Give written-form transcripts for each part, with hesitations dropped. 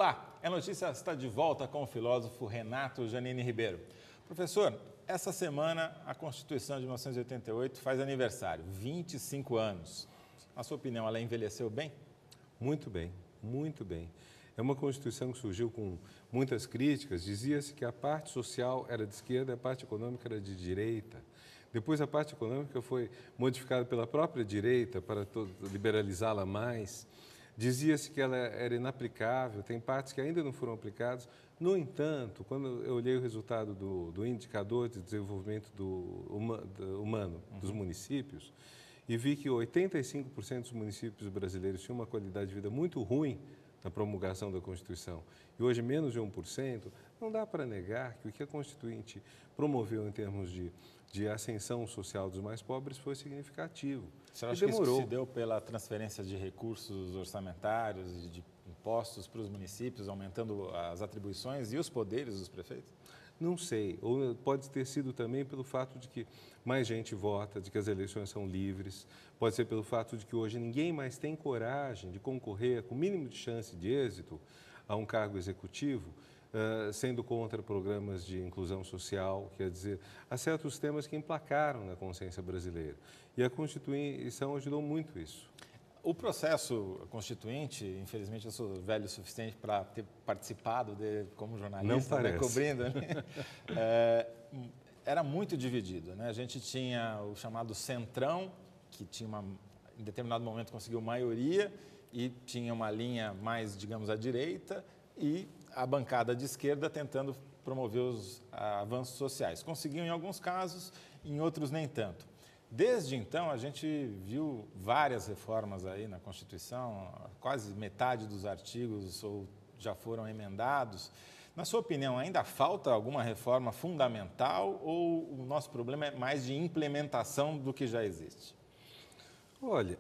Olá, a notícia está de volta com o filósofo Renato Janine Ribeiro. Professor, essa semana a Constituição de 1988 faz aniversário, 25 anos. Na sua opinião, ela envelheceu bem? Muito bem, muito bem. É uma Constituição que surgiu com muitas críticas. Dizia-se que a parte social era de esquerda e a parte econômica era de direita. Depois a parte econômica foi modificada pela própria direita para liberalizá-la mais. Dizia-se que ela era inaplicável, tem partes que ainda não foram aplicadas. No entanto, quando eu olhei o resultado do indicador de desenvolvimento humano dos municípios e vi que 85% dos municípios brasileiros tinham uma qualidade de vida muito ruim na promulgação da Constituição e hoje menos de 1%, não dá para negar que o que a Constituinte promoveu em termos de ascensão social dos mais pobres foi significativo. Você acha que isso se deu pela transferência de recursos orçamentários e de impostos para os municípios, aumentando as atribuições e os poderes dos prefeitos? Não sei, ou pode ter sido também pelo fato de que mais gente vota, de que as eleições são livres, pode ser pelo fato de que hoje ninguém mais tem coragem de concorrer com o mínimo de chance de êxito a um cargo executivo, sendo contra programas de inclusão social, quer dizer, há certos temas que emplacaram na consciência brasileira. E a Constituição ajudou muito isso. O processo constituinte, infelizmente eu sou velho o suficiente para ter participado dele como jornalista, né, cobrindo, né? Era muito dividido, né? A gente tinha o chamado Centrão, que tinha em determinado momento conseguiu maioria e tinha uma linha mais, digamos, à direita, e a bancada de esquerda tentando promover os avanços sociais. Conseguiam em alguns casos, em outros nem tanto. Desde então, a gente viu várias reformas aí na Constituição, quase metade dos artigos já foram emendados. Na sua opinião, ainda falta alguma reforma fundamental ou o nosso problema é mais de implementação do que já existe? Olha,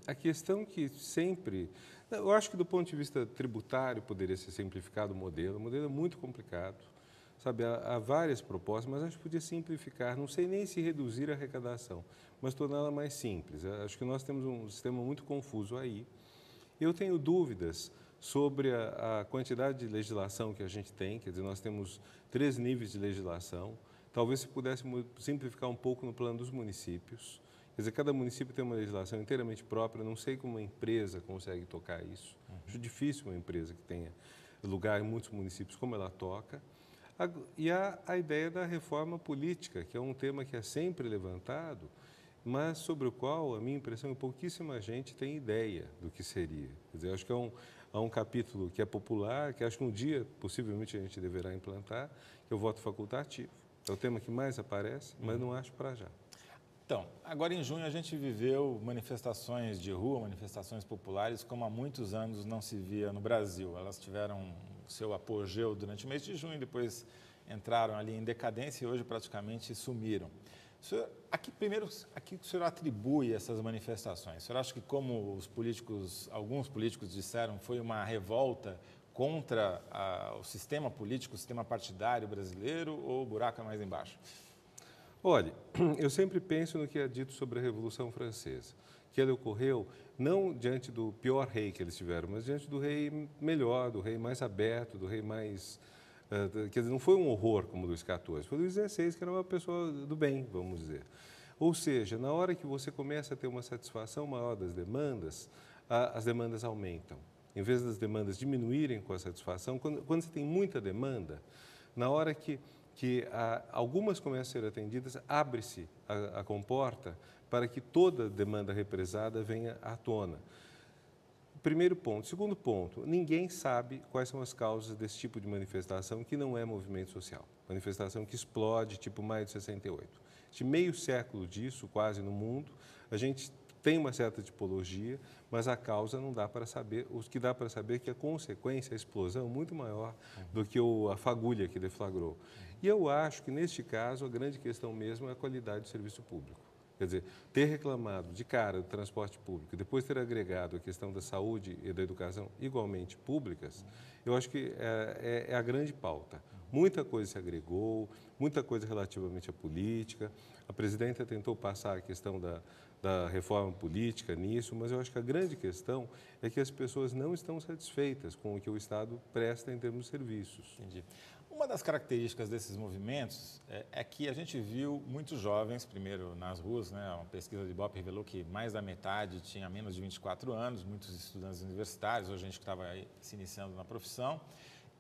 a questão que sempre... Eu acho que do ponto de vista tributário poderia ser simplificado o modelo é muito complicado. Sabe, há várias propostas, mas acho que podia simplificar, não sei nem se reduzir a arrecadação, mas torná-la mais simples. Acho que nós temos um sistema muito confuso aí. Eu tenho dúvidas sobre a quantidade de legislação que a gente tem, quer dizer, nós temos 3 níveis de legislação. Talvez se pudesse simplificar um pouco no plano dos municípios. Quer dizer, cada município tem uma legislação inteiramente própria, não sei como uma empresa consegue tocar isso. Acho difícil uma empresa que tenha lugar em muitos municípios como ela toca. E há a ideia da reforma política, que é um tema que é sempre levantado, mas sobre o qual a minha impressão é que pouquíssima gente tem ideia do que seria. Quer dizer, acho que há um capítulo que é popular, que acho que um dia possivelmente a gente deverá implantar, que é o voto facultativo. É o tema que mais aparece, mas não acho para já. Então, agora em junho a gente viveu manifestações de rua, manifestações populares, como há muitos anos não se via no Brasil. Elas tiveram seu apogeu durante o mês de junho, depois entraram ali em decadência e hoje praticamente sumiram. Primeiro, a que o senhor atribui essas manifestações? O senhor acha que, como alguns políticos disseram, foi uma revolta contra o sistema político, o sistema partidário brasileiro, ou o buraco é mais embaixo? Olha, eu sempre penso no que é dito sobre a Revolução Francesa, que ela ocorreu não diante do pior rei que eles tiveram, mas diante do rei melhor, do rei mais aberto, do rei mais... quer dizer, não foi um horror como o Luís XIV, foi o Luís XVI, que era uma pessoa do bem, vamos dizer. Ou seja, na hora que você começa a ter uma satisfação maior das demandas, as demandas aumentam. Em vez das demandas diminuírem com a satisfação, quando você tem muita demanda, na hora que algumas começam a ser atendidas, abre-se a comporta para que toda demanda represada venha à tona. Primeiro ponto. Segundo ponto, ninguém sabe quais são as causas desse tipo de manifestação que não é movimento social. Manifestação que explode, tipo maio de 68. De meio século disso, quase no mundo, a gente tem uma certa tipologia, mas a causa não dá para saber. O que dá para saber é que a consequência, a explosão, é muito maior do que a fagulha que deflagrou. E eu acho que, neste caso, a grande questão mesmo é a qualidade do serviço público. Quer dizer, ter reclamado de cara do transporte público, depois ter agregado a questão da saúde e da educação igualmente públicas, eu acho que é a grande pauta. Muita coisa se agregou, muita coisa relativamente à política. A presidenta tentou passar a questão da reforma política nisso, mas eu acho que a grande questão é que as pessoas não estão satisfeitas com o que o Estado presta em termos de serviços. Entendi. Uma das características desses movimentos é que a gente viu muitos jovens, primeiro nas ruas, né? Uma pesquisa de Ibope revelou que mais da metade tinha menos de 24 anos, muitos estudantes universitários, ou gente que estava se iniciando na profissão,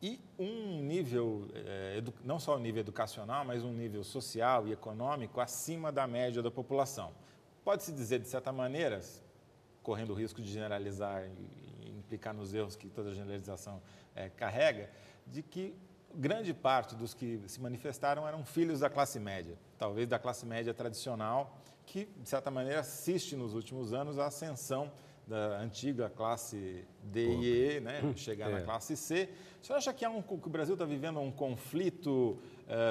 e um nível, não só um nível educacional, mas um nível social e econômico acima da média da população. Pode-se dizer, de certa maneira, correndo o risco de generalizar e implicar nos erros que toda generalização carrega, de que grande parte dos que se manifestaram eram filhos da classe média, talvez da classe média tradicional, que, de certa maneira, assiste nos últimos anos à ascensão da antiga classe D e E, né, chegar na classe C. O senhor acha que o Brasil está vivendo um conflito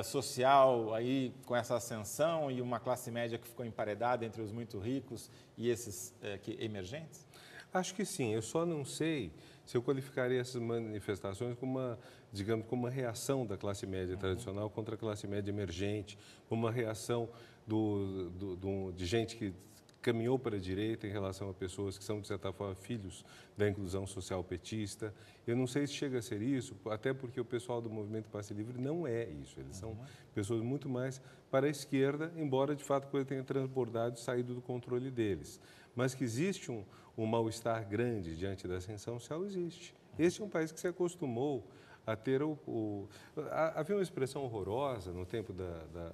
social aí com essa ascensão e uma classe média que ficou emparedada entre os muito ricos e esses emergentes? Acho que sim, eu só não sei se eu qualificaria essas manifestações como uma reação da classe média tradicional contra a classe média emergente, uma reação de gente que caminhou para a direita em relação a pessoas que são, de certa forma, filhos da inclusão social petista. Eu não sei se chega a ser isso, até porque o pessoal do Movimento Passe Livre não é isso. Eles são pessoas muito mais para a esquerda, embora, de fato, a coisa tenha transbordado e saído do controle deles. Mas que existe um mal-estar grande diante da ascensão social, existe. Este é um país que se acostumou a ter havia uma expressão horrorosa no tempo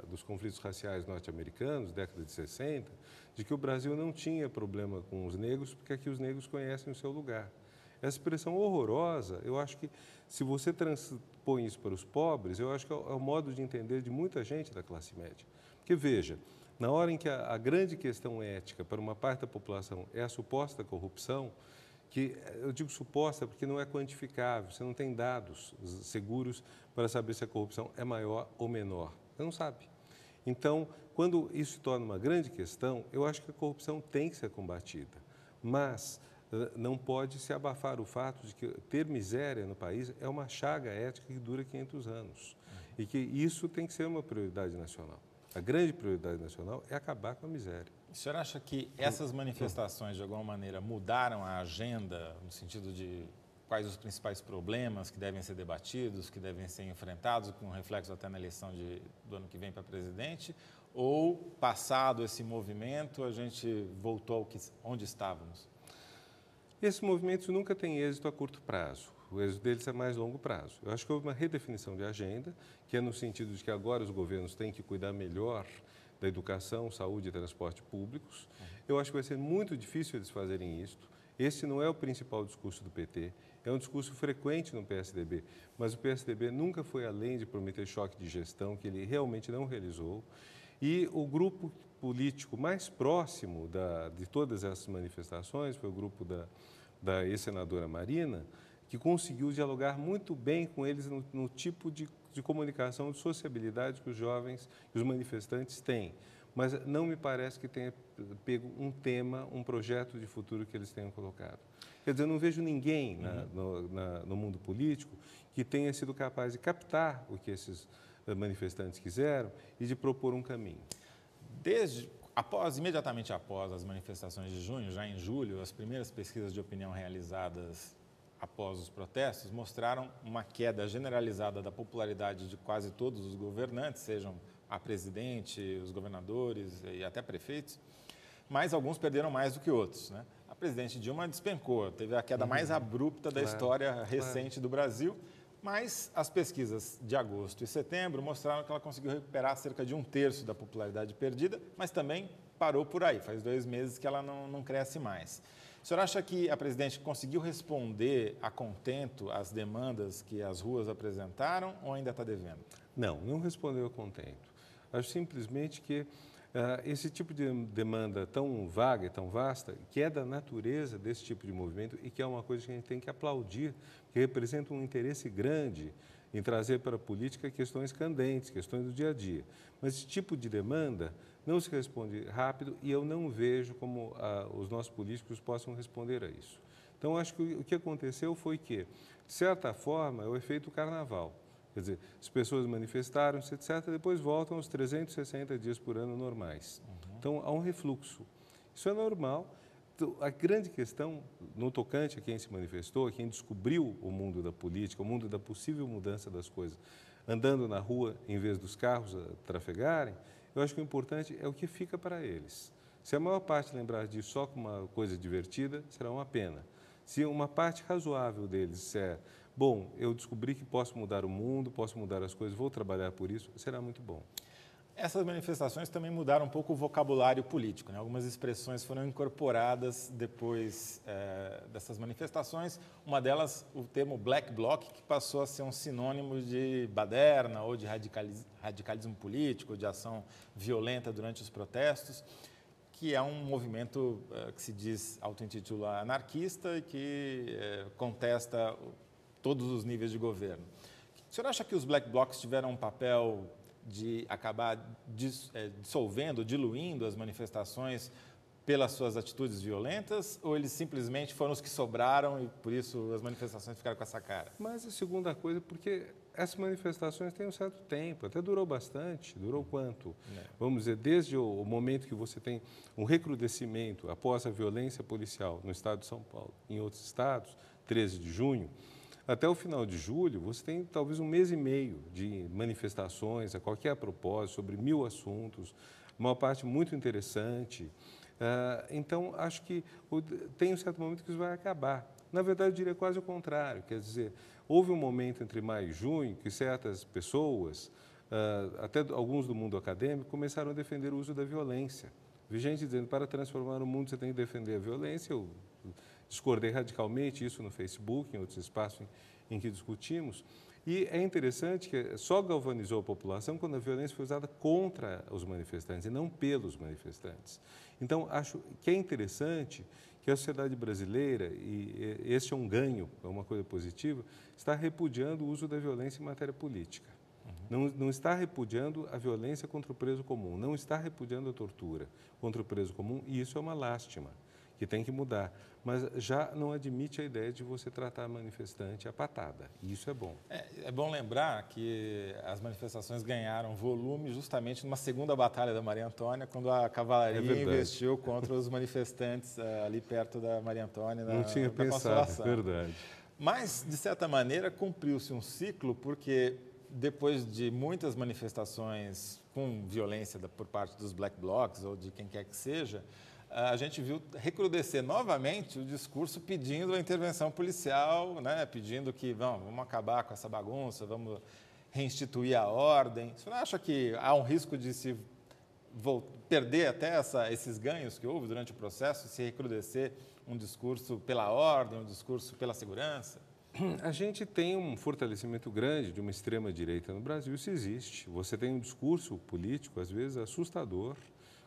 dos conflitos raciais norte-americanos, década de 60, de que o Brasil não tinha problema com os negros, porque aqui os negros conhecem o seu lugar. Essa expressão horrorosa, eu acho que, se você transpõe isso para os pobres, eu acho que é o modo de entender de muita gente da classe média. Porque, veja, na hora em que a grande questão ética para uma parte da população é a suposta corrupção, que eu digo suposta porque não é quantificável, você não tem dados seguros para saber se a corrupção é maior ou menor. Você não sabe. Então, quando isso se torna uma grande questão, eu acho que a corrupção tem que ser combatida, mas não pode se abafar o fato de que ter miséria no país é uma chaga ética que dura 500 anos e que isso tem que ser uma prioridade nacional. A grande prioridade nacional é acabar com a miséria. O senhor acha que essas manifestações, de alguma maneira, mudaram a agenda no sentido de quais os principais problemas que devem ser debatidos, que devem ser enfrentados, com reflexo até na eleição do ano que vem para presidente? Ou, passado esse movimento, a gente voltou onde estávamos? Esses movimentos nunca têm êxito a curto prazo. O êxito deles é mais longo prazo. Eu acho que houve uma redefinição de agenda, que é no sentido de que agora os governos têm que cuidar melhor da educação, saúde e transporte públicos. Eu acho que vai ser muito difícil eles fazerem isso. Esse não é o principal discurso do PT, é um discurso frequente no PSDB, mas o PSDB nunca foi além de prometer choque de gestão, que ele realmente não realizou. E o grupo político mais próximo de todas essas manifestações foi o grupo da ex-senadora Marina, que conseguiu dialogar muito bem com eles no tipo de comunicação, de sociabilidade que os jovens e os manifestantes têm. Mas não me parece que tenha pego um tema, um projeto de futuro que eles tenham colocado. Quer dizer, eu não vejo ninguém no mundo político que tenha sido capaz de captar o que esses manifestantes quiseram e de propor um caminho. Imediatamente após as manifestações de junho, já em julho, as primeiras pesquisas de opinião realizadas após os protestos mostraram uma queda generalizada da popularidade de quase todos os governantes, sejam a presidente, os governadores e até prefeitos, mas alguns perderam mais do que outros, né? A presidente Dilma despencou, teve a queda mais abrupta da história recente do Brasil, mas as pesquisas de agosto e setembro mostraram que ela conseguiu recuperar cerca de 1/3 da popularidade perdida, mas também parou por aí, faz 2 meses que ela não cresce mais. O senhor acha que a presidente conseguiu responder a contento às demandas que as ruas apresentaram ou ainda está devendo? Não respondeu a contento. Acho simplesmente que esse tipo de demanda tão vaga e tão vasta, que é da natureza desse tipo de movimento e que é uma coisa que a gente tem que aplaudir, que representa um interesse grande em trazer para a política questões candentes, questões do dia a dia. Mas esse tipo de demanda não se responde rápido e eu não vejo como os nossos políticos possam responder a isso. Então, acho que o que aconteceu foi que, de certa forma, é o efeito carnaval. Quer dizer, as pessoas manifestaram-se, etc., depois voltam aos 360 dias por ano normais. Então, há um refluxo. Isso é normal. Então, a grande questão, no tocante a quem se manifestou, a quem descobriu o mundo da política, o mundo da possível mudança das coisas, andando na rua em vez dos carros a trafegarem, eu acho que o importante é o que fica para eles. Se a maior parte lembrar disso só como uma coisa divertida, será uma pena. Se uma parte razoável deles disser, bom, eu descobri que posso mudar o mundo, posso mudar as coisas, vou trabalhar por isso, será muito bom. Essas manifestações também mudaram um pouco o vocabulário político, né? Algumas expressões foram incorporadas depois dessas manifestações. Uma delas, o termo Black Bloc, que passou a ser um sinônimo de baderna ou de radicalismo político, de ação violenta durante os protestos, que é um movimento que se diz, auto-intitula anarquista e que contesta todos os níveis de governo. O senhor acha que os Black Blocs tiveram um papel de acabar dissolvendo, diluindo as manifestações pelas suas atitudes violentas, ou eles simplesmente foram os que sobraram e, por isso, as manifestações ficaram com essa cara? Mas a segunda coisa, porque essas manifestações têm um certo tempo, até durou bastante. Durou quanto? Vamos dizer, desde o momento que você tem um recrudescimento após a violência policial no estado de São Paulo, em outros estados, 13 de junho, até o final de julho, você tem talvez 1 mês e meio de manifestações a qualquer propósito, sobre 1000 assuntos, uma parte muito interessante. Então, acho que tem um certo momento que isso vai acabar. Na verdade, eu diria quase o contrário. Quer dizer, houve um momento entre maio e junho que certas pessoas, até alguns do mundo acadêmico, começaram a defender o uso da violência. Vi gente dizendo, para transformar o mundo você tem que defender a violência. Eu discordei radicalmente isso no Facebook, em outros espaços em que discutimos. E é interessante que só galvanizou a população quando a violência foi usada contra os manifestantes e não pelos manifestantes. Então, acho que é interessante que a sociedade brasileira, e este é um ganho, é uma coisa positiva, está repudiando o uso da violência em matéria política. Não está repudiando a violência contra o preso comum, não está repudiando a tortura contra o preso comum, e isso é uma lástima, que tem que mudar. Mas já não admite a ideia de você tratar a manifestante a patada, e isso é bom. É bom lembrar que as manifestações ganharam volume justamente numa segunda batalha da Maria Antônia, quando a cavalaria investiu contra os manifestantes ali perto da Maria Antônia, não tinha pensado, é verdade. Mas, de certa maneira, cumpriu-se um ciclo, porque depois de muitas manifestações com violência por parte dos Black Blocs ou de quem quer que seja, a gente viu recrudescer novamente o discurso pedindo a intervenção policial, né? Pedindo que vamos acabar com essa bagunça, vamos reinstituir a ordem. Você não acha que há um risco de se perder até esses ganhos que houve durante o processo, se recrudescer um discurso pela ordem, um discurso pela segurança? A gente tem um fortalecimento grande de uma extrema-direita no Brasil, isso existe. Você tem um discurso político, às vezes, assustador,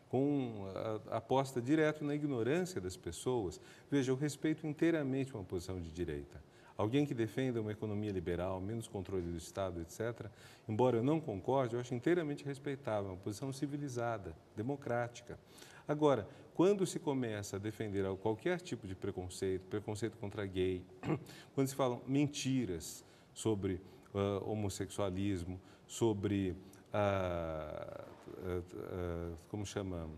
com a aposta direto na ignorância das pessoas. Veja, eu respeito inteiramente uma posição de direita. Alguém que defenda uma economia liberal, menos controle do Estado, etc., embora eu não concorde, eu acho inteiramente respeitável, uma posição civilizada, democrática. Agora, quando se começa a defender qualquer tipo de preconceito contra gay, quando se falam mentiras sobre homossexualismo, sobre como chama,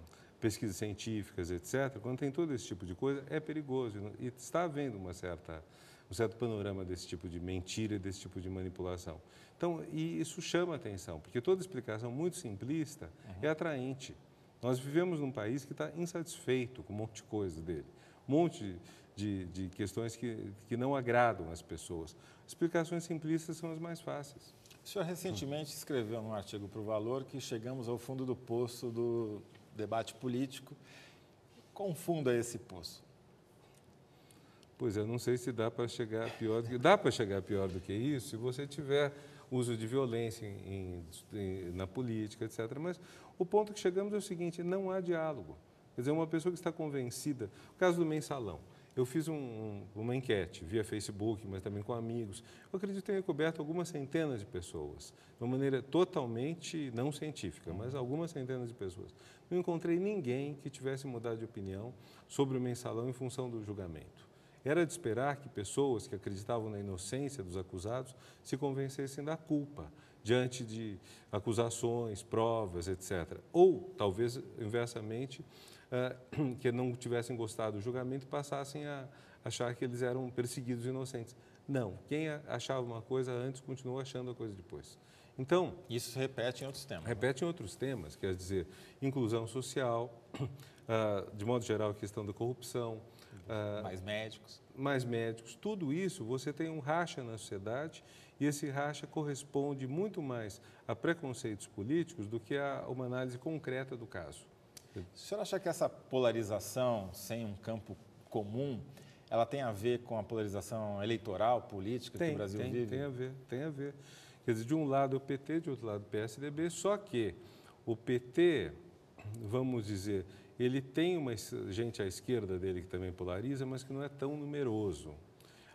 pesquisas científicas, etc., quando tem todo esse tipo de coisa, é perigoso. E está havendo um certo panorama desse tipo de mentira, desse tipo de manipulação. Então, e isso chama atenção, porque toda explicação muito simplista é atraente. Nós vivemos num país que está insatisfeito com um monte de coisa dele, um monte de questões que não agradam as pessoas. Explicações simplistas são as mais fáceis. O senhor recentemente escreveu num artigo para o Valor que chegamos ao fundo do poço do debate político. Qual fundo é esse poço? Pois eu não sei se dá para chegar pior do que... Dá para chegar pior do que isso se você tiver uso de violência na política, etc. Mas o ponto que chegamos é o seguinte, não há diálogo. Quer dizer, uma pessoa que está convencida... O caso do mensalão. Eu fiz uma enquete via Facebook, mas também com amigos. Eu acredito ter recoberto algumas centenas de pessoas, de uma maneira totalmente não científica, mas algumas centenas de pessoas. Não encontrei ninguém que tivesse mudado de opinião sobre o mensalão em função do julgamento. Era de esperar que pessoas que acreditavam na inocência dos acusados se convencessem da culpa diante de acusações, provas, etc. Ou, talvez, inversamente, que não tivessem gostado do julgamento passassem a achar que eles eram perseguidos inocentes. Não, quem achava uma coisa antes continuou achando a coisa depois. Então, isso se repete em outros temas. Repete em outros temas, quer dizer, inclusão social, de modo geral a questão da corrupção. Mais médicos, tudo isso você tem um racha na sociedade e esse racha corresponde muito mais a preconceitos políticos do que a uma análise concreta do caso. O senhor acha que essa polarização sem um campo comum, ela tem a ver com a polarização eleitoral, política que o Brasil vive? Tem a ver. Quer dizer, de um lado o PT, de outro lado o PSDB, só que o PT, vamos dizer, ele tem uma gente à esquerda dele que também polariza, mas que não é tão numeroso.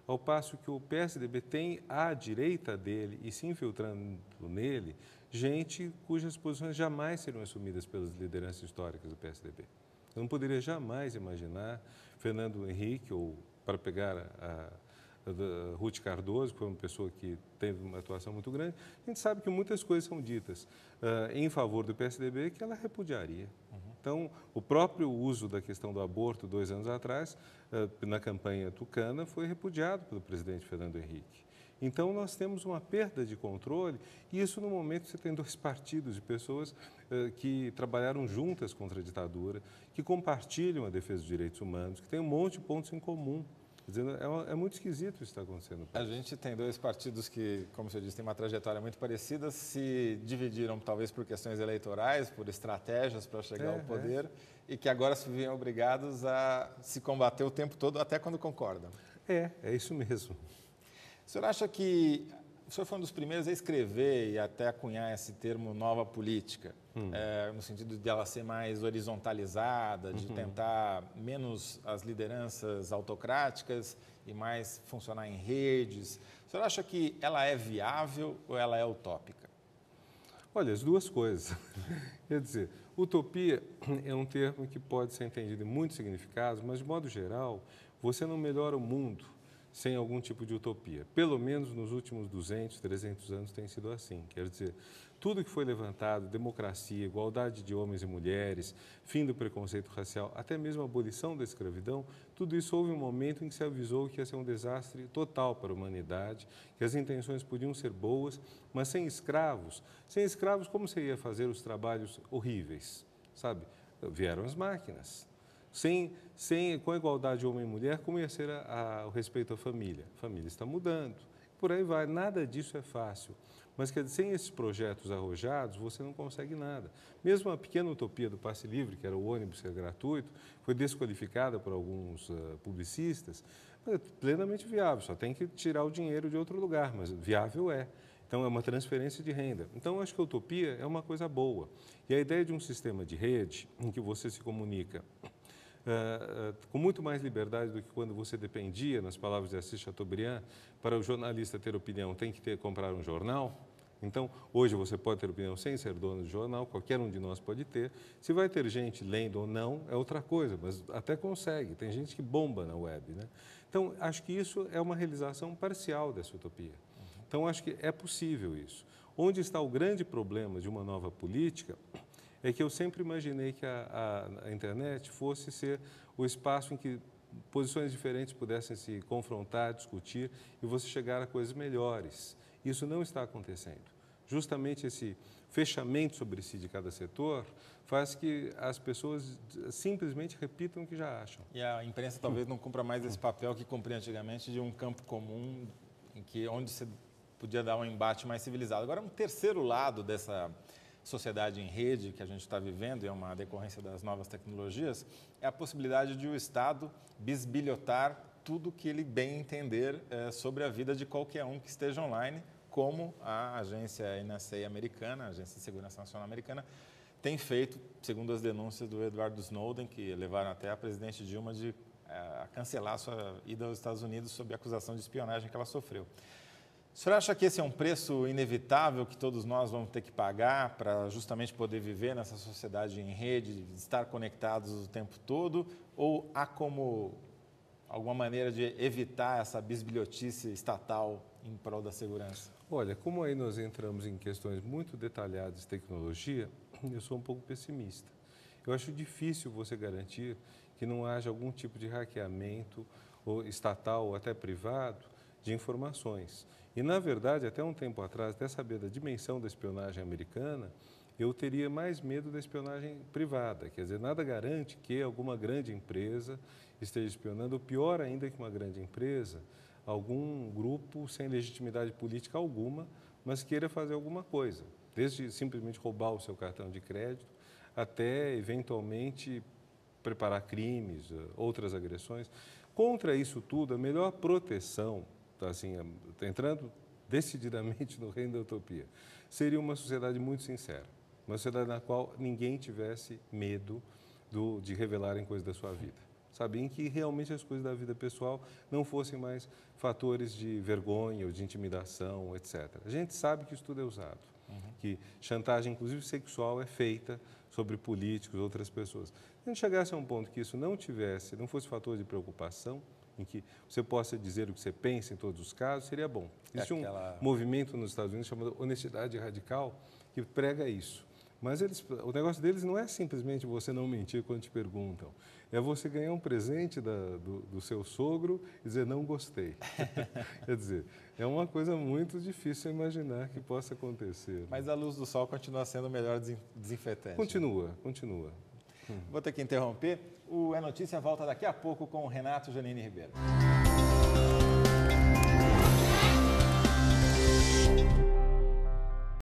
Ao passo que o PSDB tem à direita dele e se infiltrando nele, gente cujas posições jamais seriam assumidas pelas lideranças históricas do PSDB. Eu não poderia jamais imaginar Fernando Henrique, ou para pegar a Ruth Cardoso, que foi uma pessoa que teve uma atuação muito grande, a gente sabe que muitas coisas são ditas em favor do PSDB que ela repudiaria. Então, o próprio uso da questão do aborto 2 anos atrás, na campanha tucana, foi repudiado pelo presidente Fernando Henrique. Então, nós temos uma perda de controle, e isso no momento que você tem 2 partidos de pessoas que trabalharam juntas contra a ditadura, que compartilham a defesa dos direitos humanos, que têm um monte de pontos em comum. É muito esquisito isso que está acontecendo. A gente tem 2 partidos que, como você disse, têm uma trajetória muito parecida, se dividiram talvez por questões eleitorais, por estratégias para chegar ao poder, e que agora se veem obrigados a se combater o tempo todo, até quando concordam. É isso mesmo. O senhor acha que o senhor foi um dos primeiros a escrever e até a cunhar esse termo nova política, no sentido de ela ser mais horizontalizada, de tentar menos as lideranças autocráticas e mais funcionar em redes. O senhor acha que ela é viável ou ela é utópica? Olha, as duas coisas. Quer dizer, utopia é um termo que pode ser entendido em muitos significados, mas, de modo geral, você não melhora o mundo sem algum tipo de utopia. Pelo menos nos últimos 200, 300 anos tem sido assim. Quer dizer, tudo que foi levantado, democracia, igualdade de homens e mulheres, fim do preconceito racial, até mesmo a abolição da escravidão, tudo isso houve um momento em que se avisou que ia ser um desastre total para a humanidade, que as intenções podiam ser boas, mas sem escravos, como você ia fazer os trabalhos horríveis, sabe? Vieram as máquinas. Com a igualdade de homem e mulher, como ia ser o respeito à família? A família está mudando. Por aí vai. Nada disso é fácil. Mas, quer dizer, sem esses projetos arrojados, você não consegue nada. Mesmo a pequena utopia do passe livre, que era o ônibus ser gratuito, foi desqualificada por alguns publicistas, mas é plenamente viável. Só tem que tirar o dinheiro de outro lugar, mas viável é. Então, é uma transferência de renda. Então, eu acho que a utopia é uma coisa boa. E a ideia de um sistema de rede em que você se comunica com muito mais liberdade do que quando você dependia, nas palavras de Assis Chateaubriand, para o jornalista ter opinião tem que comprar um jornal. Então, hoje você pode ter opinião sem ser dono de jornal, qualquer um de nós pode ter. Se vai ter gente lendo ou não, é outra coisa, mas até consegue. Tem gente que bomba na web, né? Então, acho que isso é uma realização parcial dessa utopia. Então, acho que é possível isso. Onde está o grande problema de uma nova política é que eu sempre imaginei que a internet fosse ser o espaço em que posições diferentes pudessem se confrontar, discutir e você chegar a coisas melhores. Isso não está acontecendo. Justamente esse fechamento sobre si de cada setor faz que as pessoas simplesmente repitam o que já acham. E a imprensa talvez não cumpra mais esse papel que cumpria antigamente de um campo comum onde você podia dar um embate mais civilizado. Agora, um terceiro lado dessa sociedade em rede que a gente está vivendo, e é uma decorrência das novas tecnologias, é a possibilidade de o Estado bisbilhotar tudo que ele bem entender sobre a vida de qualquer um que esteja online, como a agência NSA americana, a Agência de Segurança Nacional americana, tem feito, segundo as denúncias do Edward Snowden, que levaram até a presidente Dilma de a cancelar a sua ida aos Estados Unidos sob a acusação de espionagem que ela sofreu. O senhor acha que esse é um preço inevitável que todos nós vamos ter que pagar para justamente poder viver nessa sociedade em rede, estar conectados o tempo todo? Ou há como alguma maneira de evitar essa bisbilhotice estatal em prol da segurança? Olha, como aí nós entramos em questões muito detalhadas de tecnologia, eu sou um pouco pessimista. Eu acho difícil você garantir que não haja algum tipo de hackeamento, ou estatal ou até privado, de informações. E, na verdade, até um tempo atrás, até saber da dimensão da espionagem americana, eu teria mais medo da espionagem privada. Quer dizer, nada garante que alguma grande empresa esteja espionando, ou pior ainda que uma grande empresa, algum grupo sem legitimidade política alguma, mas queira fazer alguma coisa, desde simplesmente roubar o seu cartão de crédito, até, eventualmente, preparar crimes, outras agressões. Contra isso tudo, a melhor proteção, assim, entrando decididamente no reino da utopia, seria uma sociedade muito sincera, uma sociedade na qual ninguém tivesse medo de revelarem coisas da sua vida, sabe? Em que realmente as coisas da vida pessoal não fossem mais fatores de vergonha ou de intimidação, etc. A gente sabe que isso tudo é usado, que chantagem, inclusive sexual, é feita sobre políticos, outras pessoas. Se a gente chegasse a um ponto que isso não fosse fator de preocupação, em que você possa dizer o que você pensa em todos os casos, seria bom. Existe um movimento nos Estados Unidos chamado honestidade radical, que prega isso. Mas o negócio deles não é simplesmente você não mentir quando te perguntam. É você ganhar um presente do seu sogro e dizer, não gostei. Quer dizer, é uma coisa muito difícil imaginar que possa acontecer. Mas a luz do sol continua sendo o melhor desinfetante. Continua. Vou ter que interromper. O É Notícia volta daqui a pouco com o Renato Janine Ribeiro.